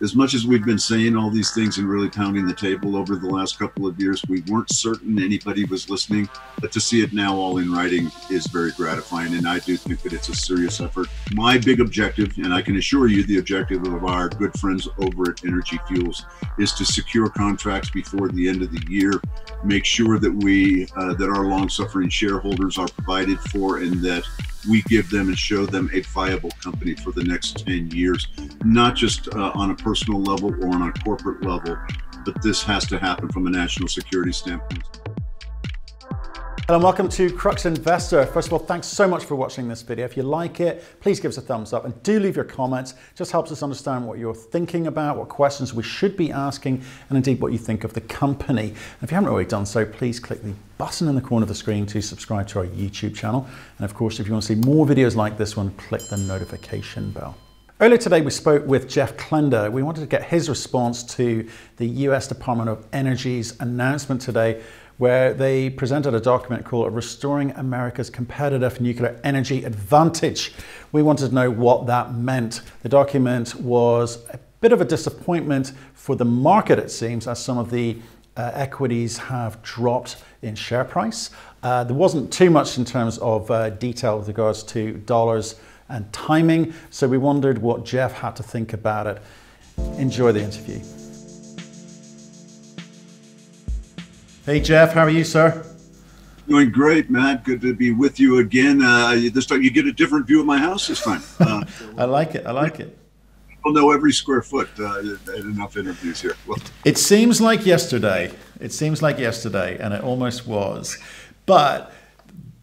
as much as we've been saying all these things and really pounding the table over the last couple of years, we weren't certain anybody was listening. But to see it now all in writing is very gratifying. And I do think that it's a serious effort. My big objective, and I can assure you the objective of our good friends over at Energy Fuels, is to secure contracts before the end of the year, make sure that that our long-suffering shareholders are provided for, and that we give them and show them a viable company for the next 10 years, not just on a personal level or on a corporate level, but this has to happen from a national security standpoint. Hello and welcome to Crux Investor. First of all, thanks so much for watching this video. If you like it, please give us a thumbs up and do leave your comments. It just helps us understand what you're thinking about, what questions we should be asking, and indeed what you think of the company. And if you haven't already done so, please click the button in the corner of the screen to subscribe to our YouTube channel. And of course, if you want to see more videos like this one, click the notification bell. Earlier today, we spoke with Jeff Klenda. We wanted to get his response to the US Department of Energy's announcement today, where they presented a document called Restoring America's Competitive Nuclear Energy Advantage. We wanted to know what that meant. The document was a bit of a disappointment for the market, it seems, as some of the equities have dropped in share price. There wasn't too much in terms of detail with regards to dollars and timing, so we wondered what Jeff had to think about it. Enjoy the interview. Hey Jeff, how are you, sir? Doing great, Matt. Good to be with you again. This time you get a different view of my house this time. I like it, I like it. People know every square foot in enough interviews here. Well, it seems like yesterday. It seems like yesterday, and it almost was. But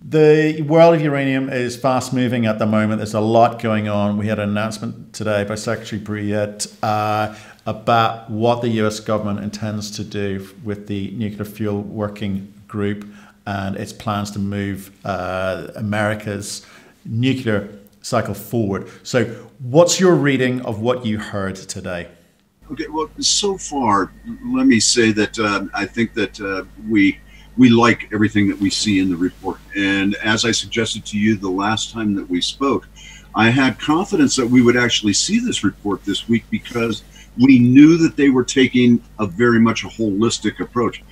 the world of uranium is fast moving at the moment. There's a lot going on. We had an announcement today by Secretary Brouillette about what the US government intends to do with the Nuclear Fuel Working Group and its plans to move America's nuclear cycle forward. So what's your reading of what you heard today? Okay, well, so far, let me say that I think that we like everything that we see in the report. And as I suggested to you the last time that we spoke, I had confidence that we would actually see this report this week because we knew that they were taking a very much a holistic approach.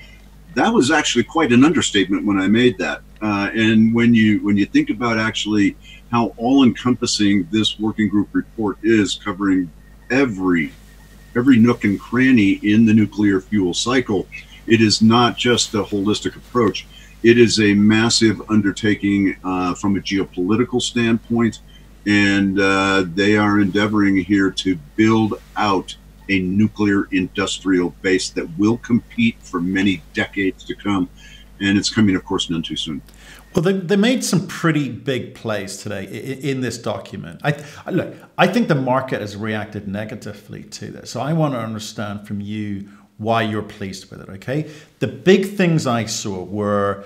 That was actually quite an understatement when I made that. And when you think about actually how all-encompassing this working group report is, covering every nook and cranny in the nuclear fuel cycle, it is not just a holistic approach. It is a massive undertaking from a geopolitical standpoint, and they are endeavoring here to build out a nuclear industrial base that will compete for many decades to come. And it's coming, of course, none too soon. Well, they made some pretty big plays today in this document. Look, I think the market has reacted negatively to this. So I want to understand from you why you're pleased with it, okay? The big things I saw were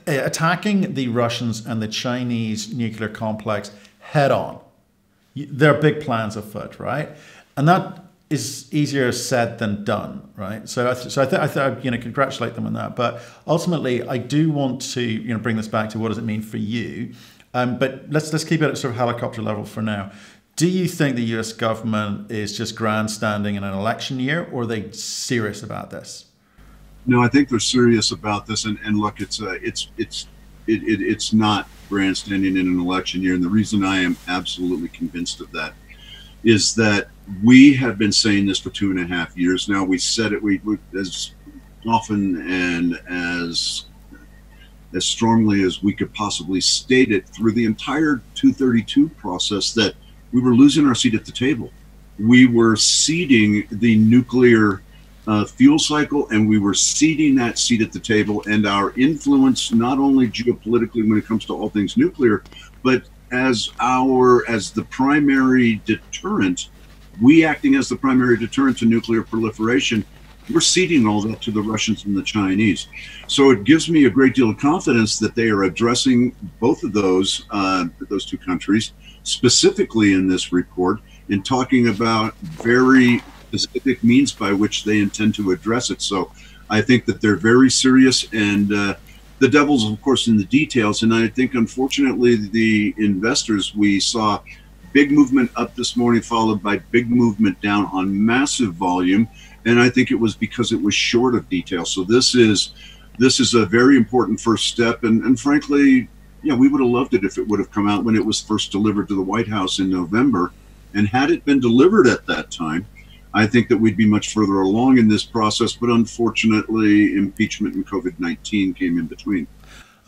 attacking the Russians and the Chinese nuclear complex head on. There are big plans afoot, right? And that is easier said than done, right? So I think congratulate them on that. But ultimately, I do want to bring this back to what does it mean for you. But let's keep it at sort of helicopter level for now. Do you think the U.S. government is just grandstanding in an election year, or are they serious about this? No, I think they're serious about this. And look, it's not grandstanding in an election year. And the reason I am absolutely convinced of that is that we have been saying this for 2.5 years now. We said it we as often and as strongly as we could possibly state it through the entire 232 process that we were losing our seat at the table. We were ceding the nuclear fuel cycle, and we were ceding that seat at the table, and our influence, not only geopolitically when it comes to all things nuclear, but as the primary deterrent, we acting as the primary deterrent to nuclear proliferation, we're ceding all that to the Russians and the Chinese. So it gives me a great deal of confidence that they are addressing both of those two countries specifically in this report, and talking about very specific means by which they intend to address it. So I think that they're very serious, and the devil's, of course, in the details. And I think, unfortunately, the investors, we saw big movement up this morning, followed by big movement down on massive volume. And I think it was because it was short of detail. So this is a very important first step. And frankly, yeah, we would have loved it if it would have come out when it was first delivered to the White House in November. And had it been delivered at that time, I think that we'd be much further along in this process. But unfortunately, impeachment and COVID-19 came in between.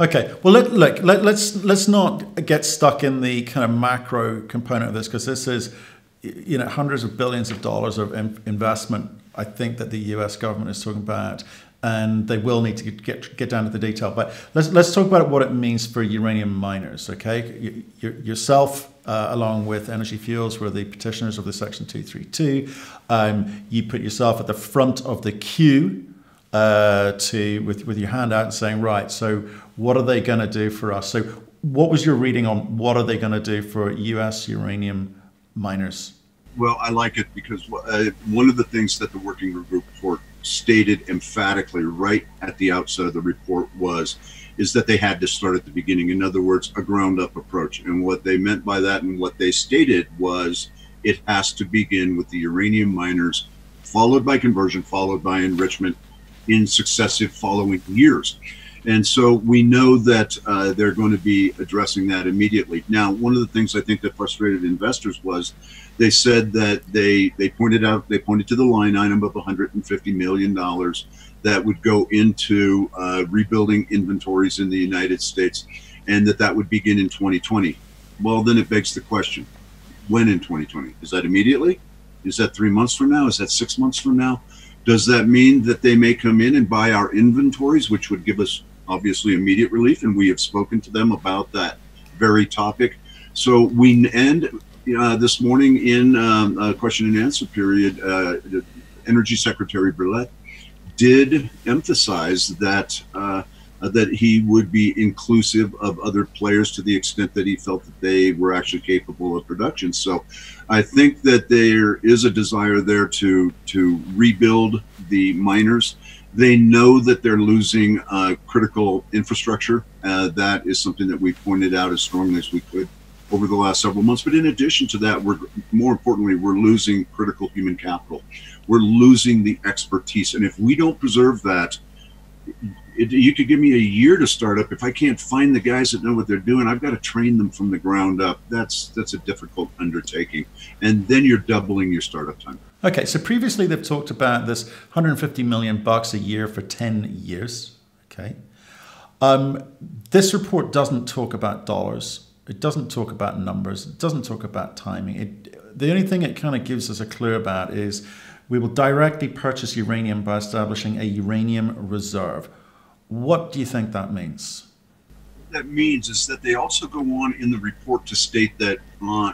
Okay, well, let's not get stuck in the kind of macro component of this, because this is, you know, hundreds of billions of dollars of investment, I think, that the US government is talking about, and they will need to get down to the detail. But let's talk about what it means for uranium miners. Okay, yourself, along with Energy Fuels, were the petitioners of the Section 232. You put yourself at the front of the queue with your hand out and saying, right, so what are they going to do for us? So what was your reading on what are they going to do for US uranium miners? Well, I like it because one of the things that the working group report stated emphatically right at the outset of the report is that they had to start at the beginning. In other words, a ground up approach. And what they meant by that and what they stated was it has to begin with the uranium miners, followed by conversion, followed by enrichment in successive following years. And so we know that they're going to be addressing that immediately. Now, one of the things I think that frustrated investors was they said that they pointed to the line item of $150 million that would go into rebuilding inventories in the United States, and that would begin in 2020. Well, then it begs the question, when in 2020? Is that immediately? Is that 3 months from now? Is that 6 months from now? Does that mean that they may come in and buy our inventories, which would give us obviously immediate relief? And we have spoken to them about that very topic. So we end this morning in a question and answer period. Energy Secretary Brillet did emphasize that that he would be inclusive of other players to the extent that he felt that they were actually capable of production. So I think that there is a desire there to rebuild the miners. They know that they're losing critical infrastructure. That is something that we pointed out as strongly as we could over the last several months. But in addition to that, more importantly, we're losing critical human capital. We're losing the expertise. And if we don't preserve that, you could give me a year to start up. If I can't find the guys that know what they're doing, I've got to train them from the ground up. That's a difficult undertaking. And then you're doubling your startup time. Okay, so previously they've talked about this $150 million a year for 10 years. Okay. This report doesn't talk about dollars. It doesn't talk about numbers. It doesn't talk about timing. The only thing it kind of gives us a clue about is we will directly purchase uranium by establishing a uranium reserve. What do you think that means? What that means is that they also go on in the report to state that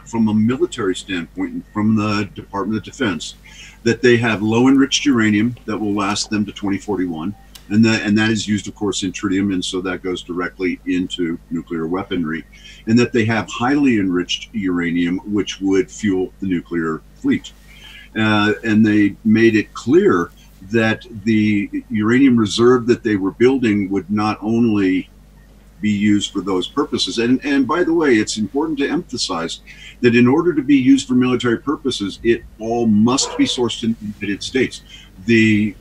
from a military standpoint and from the Department of Defense, that they have low enriched uranium that will last them to 2041. And that is used, of course, in tritium, and so that goes directly into nuclear weaponry. And that they have highly enriched uranium, which would fuel the nuclear fleet. And they made it clear that the uranium reserve that they were building would not only be used for those purposes. And by the way, it's important to emphasize that in order to be used for military purposes, it all must be sourced in the United States. The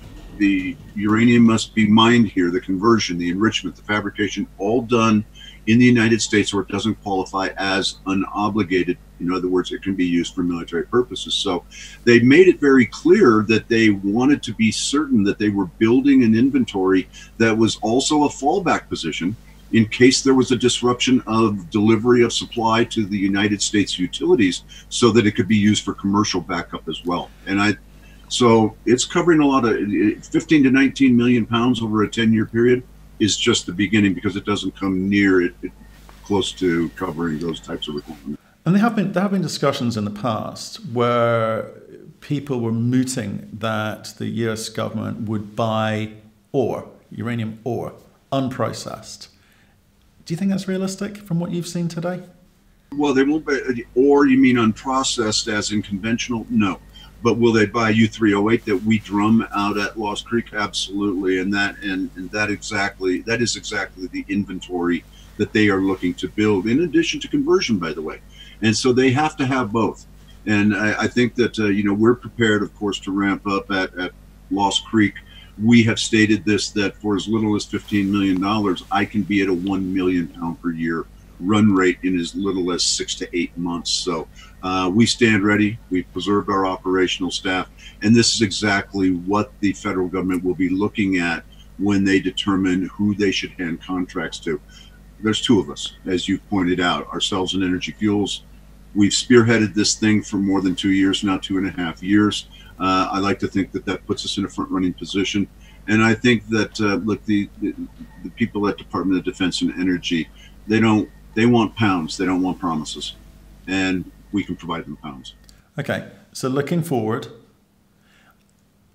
uranium must be mined here, the conversion, the enrichment, the fabrication, all done in the United States, or it doesn't qualify as unobligated. In other words, it can be used for military purposes. So they made it very clear that they wanted to be certain that they were building an inventory that was also a fallback position in case there was a disruption of delivery of supply to the United States utilities, so that it could be used for commercial backup as well. So it's covering a lot of 15 to 19 million pounds over a 10-year period is just the beginning, because it doesn't come near it close to covering those types of requirements. And there have been discussions in the past where people were mooting that the US government would buy ore, uranium ore, unprocessed. Do you think that's realistic from what you've seen today? Well, they won't buy ore. You mean unprocessed as in conventional? No. But will they buy U3O8 that we drum out at Lost Creek? Absolutely. And that is exactly the inventory that they are looking to build, in addition to conversion, by the way. And so they have to have both. And I think that, we're prepared, of course, to ramp up at Lost Creek. We have stated this, that for as little as $15 million, I can be at a 1 million pound per year run rate in as little as 6 to 8 months. So we stand ready. We've preserved our operational staff. And this is exactly what the federal government will be looking at when they determine who they should hand contracts to. There's two of us, as you've pointed out, ourselves and Energy Fuels. We've spearheaded this thing for more than 2 years now, 2.5 years. I like to think that that puts us in a front-running position. And I think that, look, the people at Department of Defense and Energy, they want pounds. They don't want promises. And we can provide them pounds. Okay, so looking forward,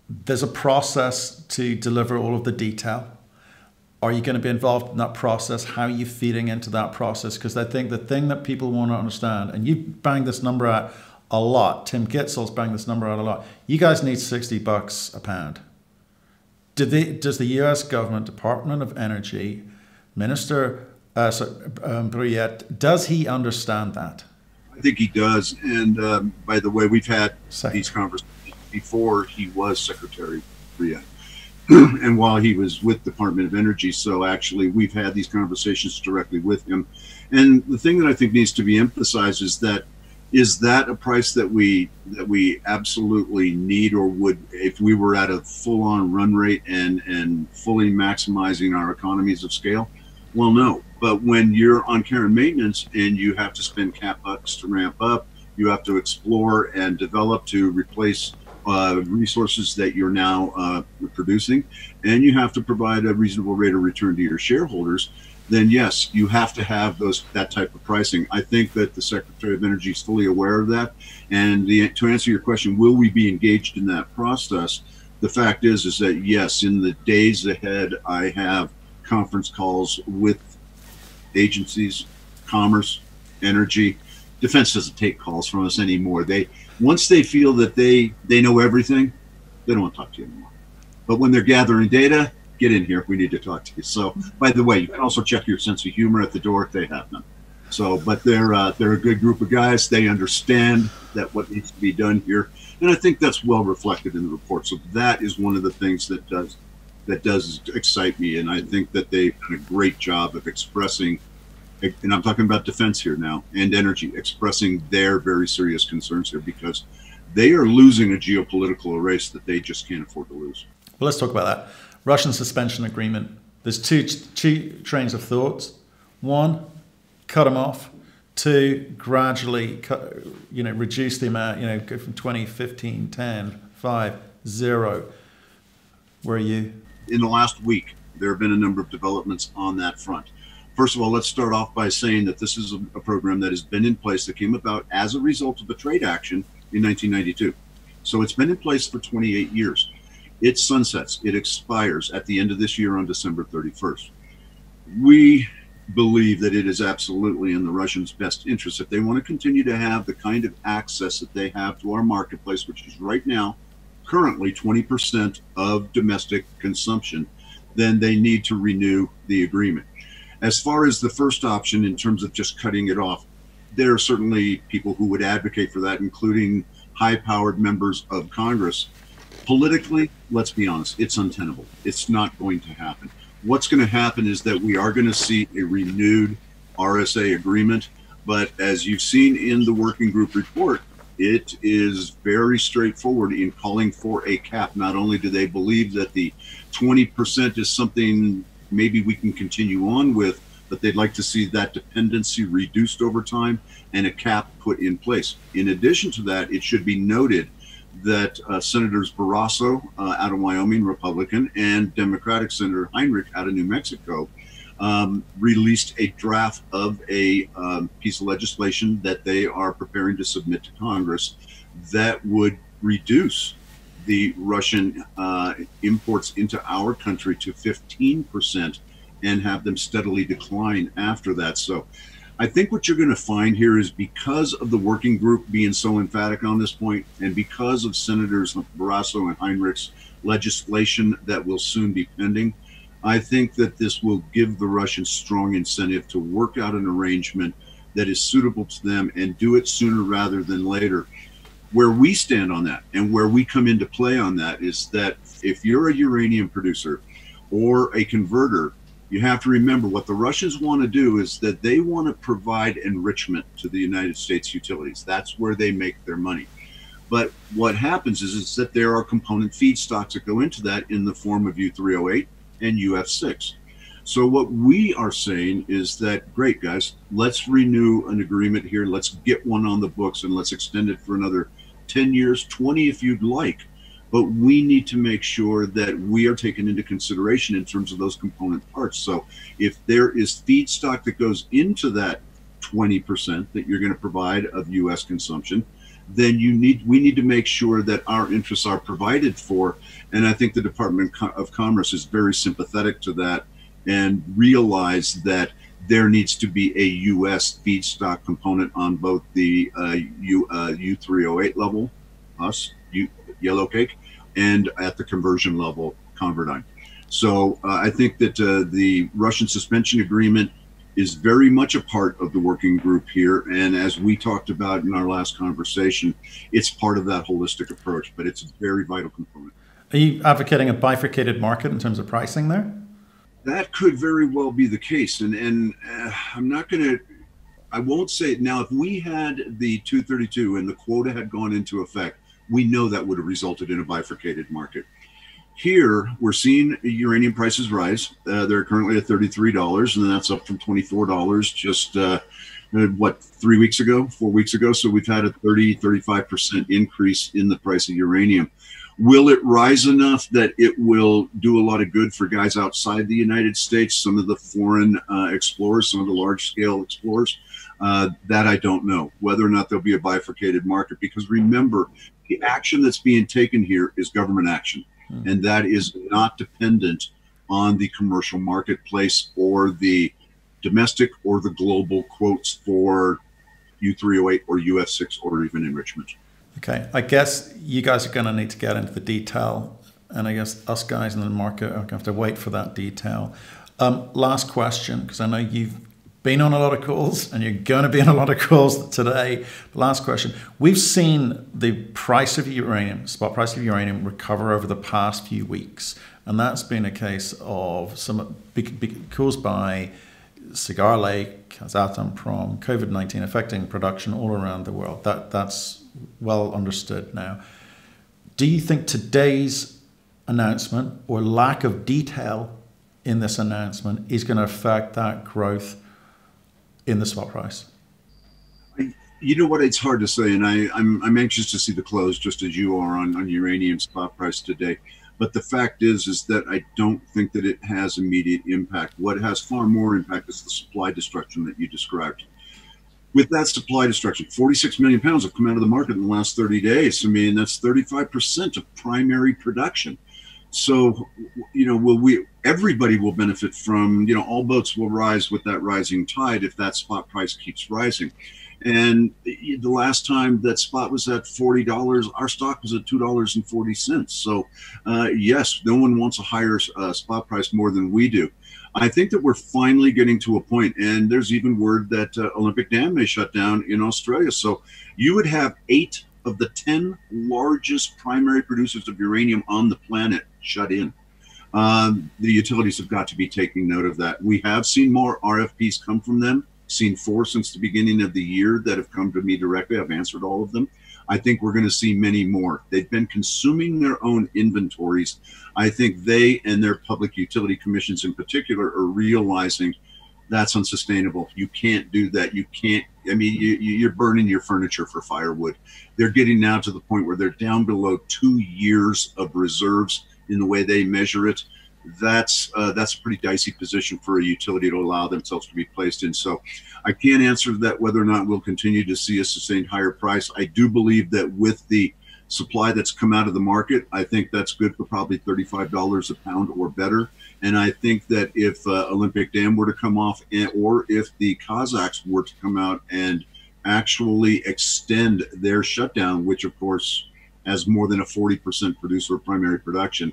there's a process to deliver all of the detail. Are you going to be involved in that process? How are you feeding into that process? Because I think the thing that people want to understand, and you bang this number out a lot, Tim Gitzel's banged this number out a lot, you guys need $60 a pound. Does the US government, Department of Energy, Minister Bruyette, does he understand that? I think he does. And by the way, we've had these conversations before he was Secretary Bruyette. And while he was with Department of Energy. So actually we've had these conversations directly with him. And the thing that I think needs to be emphasized is that a price that we absolutely need, or would, if we were at a full-on run rate and fully maximizing our economies of scale? Well, no. But when you're on care and maintenance and you have to spend CapEx to ramp up, you have to explore and develop to replace resources that you're now producing, and you have to provide a reasonable rate of return to your shareholders, then yes, you have to have that type of pricing. I think that the Secretary of Energy is fully aware of that. And to answer your question, will we be engaged in that process? The fact is that yes, in the days ahead, I have conference calls with agencies, commerce, energy. Defense doesn't take calls from us anymore. Once they feel that they know everything, they don't want to talk to you anymore. But when they're gathering data, get in here. We need to talk to you. So, by the way, you can also check your sense of humor at the door if they have none. So, but they're a good group of guys. They understand that what needs to be done here, and I think that's well reflected in the report. So that is one of the things that does excite me, and I think that they've done a great job of expressing. And I'm talking about defense here now, and energy, expressing their very serious concerns here, because they are losing a geopolitical race that they just can't afford to lose. Well, let's talk about that. Russian suspension agreement. There's two trains of thoughts. One, cut them off. Two, gradually reduce the amount, go from 20, 15, 10, 5, 0. Where are you? In the last week, there have been a number of developments on that front. First of all, let's start off by saying that this is a program that has been in place, that came about as a result of a trade action in 1992. So it's been in place for 28 years. It sunsets, it expires at the end of this year on December 31st. We believe that it is absolutely in the Russians' best interest, if they want to continue to have the kind of access that they have to our marketplace, which is right now currently 20% of domestic consumption, then they need to renew the agreement. As far as the first option, in terms of just cutting it off, there are certainly people who would advocate for that, including high-powered members of Congress. Politically, let's be honest, it's untenable. It's not going to happen. What's going to happen is that we are going to see a renewed RSA agreement, but as you've seen in the working group report, it is very straightforward in calling for a cap. Not only do they believe that the 20% is something maybe we can continue on with, but they'd like to see that dependency reduced over time and a cap put in place. In addition to that, it should be noted that Senators Barrasso out of Wyoming, Republican, and Democratic Senator Heinrich out of New Mexico released a draft of a piece of legislation that they are preparing to submit to Congress that would reduce the Russian imports into our country to 15% and have them steadily decline after that. So I think what you're going to find here is, because of the working group being so emphatic on this point, and because of Senators Barrasso and Heinrich's legislation that will soon be pending, I think that this will give the Russians strong incentive to work out an arrangement that is suitable to them and do it sooner rather than later. Where we stand on that and where we come into play on that is that if you're a uranium producer or a converter, you have to remember what the Russians want to do is that they want to provide enrichment to the United States utilities. That's where they make their money. But what happens is that there are component feedstocks that go into that in the form of U3O8 and UF6. So what we are saying is that, great guys, let's renew an agreement here. Let's get one on the books and let's extend it for another 10 years, 20 if you'd like. But we need to make sure that we are taken into consideration in terms of those component parts. So if there is feedstock that goes into that 20% that you're going to provide of U.S. consumption, then we need to make sure that our interests are provided for. And I think the Department of Commerce is very sympathetic to that and realize that there needs to be a U.S. feedstock component on both the U3O8 level, yellow cake, and at the conversion level, ConverDyn. So I think that the Russian suspension agreement is very much a part of the working group here. And as we talked about in our last conversation, it's part of that holistic approach, but it's a very vital component. Are you advocating a bifurcated market in terms of pricing there? That could very well be the case. And I'm not going to, I won't say it now. If we had the 232 and the quota had gone into effect, we know that would have resulted in a bifurcated market. Here, we're seeing uranium prices rise. They're currently at $33, and that's up from $24 just, 3 weeks ago, 4 weeks ago. So we've had a 35% increase in the price of uranium. Will it rise enough that it will do a lot of good for guys outside the United States, some of the foreign explorers, some of the large-scale explorers? That I don't know, whether or not there'll be a bifurcated market, because remember, the action that's being taken here is government action. And that is not dependent on the commercial marketplace or the domestic or the global quotes for U3O8 or UF6 or even enrichment. Okay, I guess you guys are going to need to get into the detail, and I guess us guys in the market are going to have to wait for that detail. Last question, because I know you've been on a lot of calls and you're going to be on a lot of calls today. Last question. We've seen the price of uranium, spot price of uranium, recover over the past few weeks. And that's been a case of caused by Cigar Lake, Kazatomprom, COVID-19 affecting production all around the world. That's well understood now. Do you think today's announcement or lack of detail in this announcement is going to affect that growth in the spot price? You know what? It's hard to say, and I'm anxious to see the close, just as you are on uranium spot price today. But the fact is that I don't think that it has immediate impact. What has far more impact is the supply destruction that you described. With that supply destruction, 46 million pounds have come out of the market in the last 30 days. I mean, that's 35% of primary production. So, everybody will benefit from, all boats will rise with that rising tide if that spot price keeps rising. And the last time that spot was at $40, our stock was at $2.40. So, yes, no one wants a higher spot price more than we do. I think that we're finally getting to a point, and there's even word that Olympic Dam may shut down in Australia. So you would have 8 of the 10 largest primary producers of uranium on the planet shut in. The utilities have got to be taking note of that. We have seen more RFPs come from them, seen 4 since the beginning of the year that have come to me directly. I've answered all of them. I think we're going to see many more. They've been consuming their own inventories. I think they and their public utility commissions in particular are realizing that's unsustainable. You can't do that. You can't, you're burning your furniture for firewood. They're getting now to the point where they're down below 2 years of reserves in the way they measure it. That's a pretty dicey position for a utility to allow themselves to be placed in. So I can't answer that whether or not we'll continue to see a sustained higher price. I do believe that with the supply that's come out of the market, I think that's good for probably $35 a pound or better. And I think that if Olympic Dam were to come off, or if the Kazakhs were to come out and actually extend their shutdown, which of course has more than a 40% producer of primary production,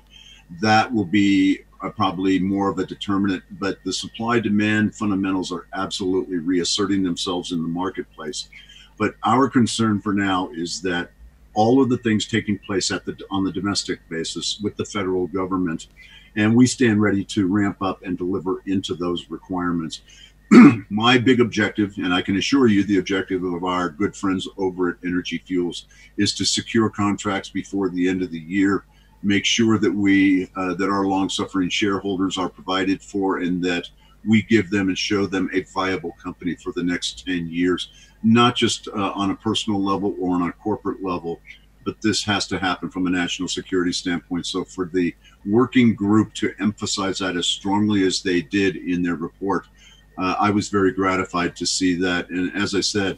that will be probably more of a determinant, but the supply-demand fundamentals are absolutely reasserting themselves in the marketplace. But our concern for now is that all of the things taking place on the domestic basis with the federal government, and we stand ready to ramp up and deliver into those requirements. My big objective, and I can assure you the objective of our good friends over at Energy Fuels, is to secure contracts before the end of the year, make sure that that our long-suffering shareholders are provided for, and that we give them and show them a viable company for the next 10 years, not just on a personal level or on a corporate level, but this has to happen from a national security standpoint. So for the working group to emphasize that as strongly as they did in their report, I was very gratified to see that. And as I said,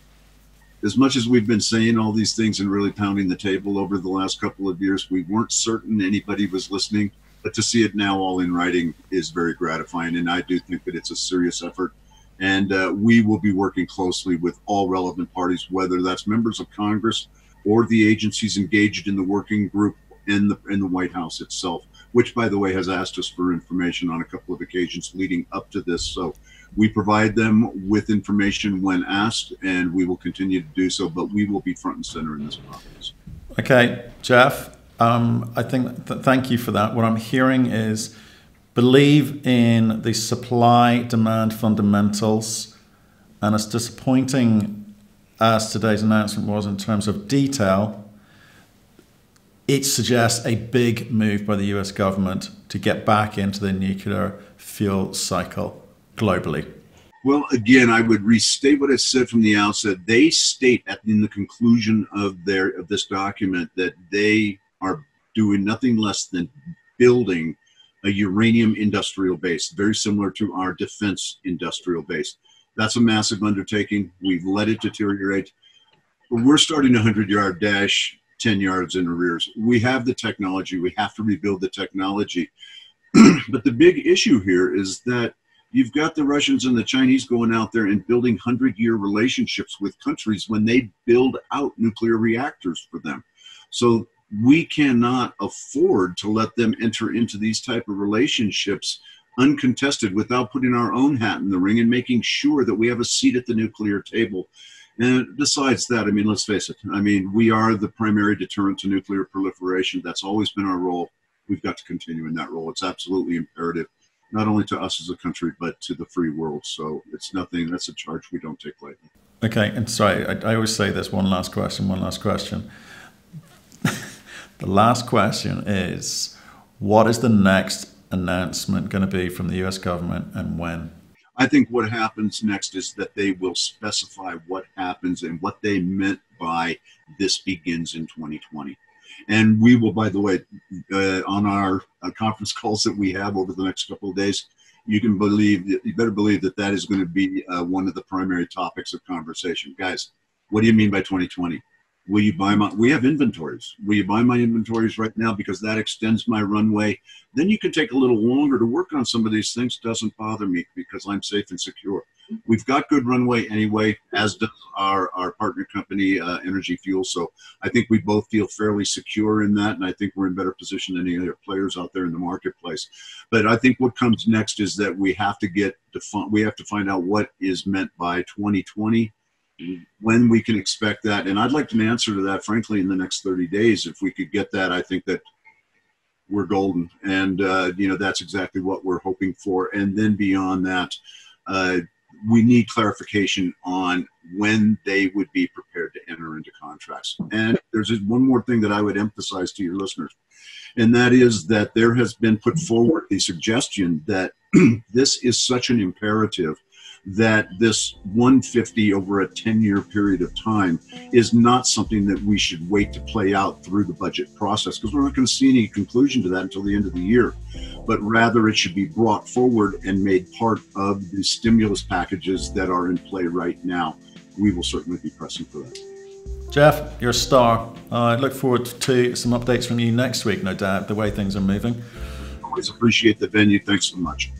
as much as we've been saying all these things and really pounding the table over the last couple of years, we weren't certain anybody was listening, but to see it now all in writing is very gratifying. And I do think that it's a serious effort. And we will be working closely with all relevant parties, whether that's members of Congress or the agencies engaged in the working group in the White House itself, which, by the way, has asked us for information on a couple of occasions leading up to this. So we provide them with information when asked, and we will continue to do so, but we will be front and center in this process. Okay, Jeff, I think thank you for that. What I'm hearing is believe in the supply-demand fundamentals, and as disappointing as today's announcement was in terms of detail, it suggests a big move by the US government to get back into the nuclear fuel cycle globally. Well, again, I would restate what I said from the outset. They state in the conclusion of this document that they are doing nothing less than building a uranium industrial base, very similar to our defense industrial base. That's a massive undertaking. We've let it deteriorate. We're starting a 100-yard dash 10 yards in arrears. We have the technology. We have to rebuild the technology. But the big issue here is that you've got the Russians and the Chinese going out there and building 100-year relationships with countries when they build out nuclear reactors for them. So we cannot afford to let them enter into these type of relationships uncontested without putting our own hat in the ring and making sure that we have a seat at the nuclear table. And besides that, I mean, let's face it. I mean, we are the primary deterrent to nuclear proliferation. That's always been our role. We've got to continue in that role. It's absolutely imperative, not only to us as a country, but to the free world. So it's nothing, that's a charge we don't take lightly. Okay, and sorry, I always say this, one last question. The last question is, what is the next announcement going to be from the US government and when? I think what happens next is that they will specify what happens and what they meant by this begins in 2020. And we will, by the way, on our conference calls that we have over the next couple of days, you better believe that that is going to be one of the primary topics of conversation. Guys, what do you mean by 2020? Will you buy we have inventories. Will you buy my inventories right now because that extends my runway? Then you can take a little longer to work on some of these things. Doesn't bother me because I'm safe and secure. We've got good runway anyway, as does our partner company, Energy Fuels. So I think we both feel fairly secure in that, and I think we're in better position than any other players out there in the marketplace. But I think what comes next is that we have to find out what is meant by 2020. When we can expect that, and I'd like an answer to that, frankly, in the next 30 days. If we could get that, I think that we're golden, and that's exactly what we're hoping for. And then beyond that, we need clarification on when they would be prepared to enter into contracts. And there's just one more thing that I would emphasize to your listeners, and that is that there has been put forward the suggestion that this is such an imperative that this 150 over a 10-year period of time is not something that we should wait to play out through the budget process, because we're not going to see any conclusion to that until the end of the year, but rather it should be brought forward and made part of the stimulus packages that are in play right now. We will certainly be pressing for that. Jeff, you're a star. I look forward to some updates from you next week, no doubt, the way things are moving. Always appreciate the venue. Thanks so much.